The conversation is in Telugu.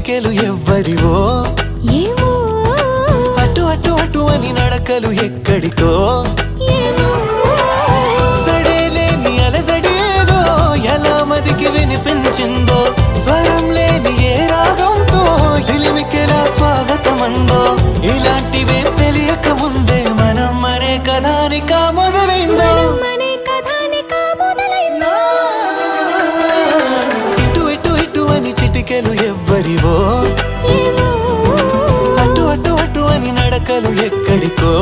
చిటికెలు ఎవ్వరివో ఏమో అటు అటు అటు అని నడకలు ఎక్కడికో ఏమో సడేలేని అలజడేదో ఎలా మదికి వినిపించిందో స్వరం లేని ఏ రాగంతో చిలిమికెలా స్వాగతమందో ఇలాంటివే తెలియక ముందే మనం మరే కథానిక మొదలైందో మనే కథానిక మొదలైందో ఇటు ఇటు ఇటు అని చిటికెలు ఎవ్వరివో ఏమో అటు అటు అటు అని నడకలు ఎక్కడికో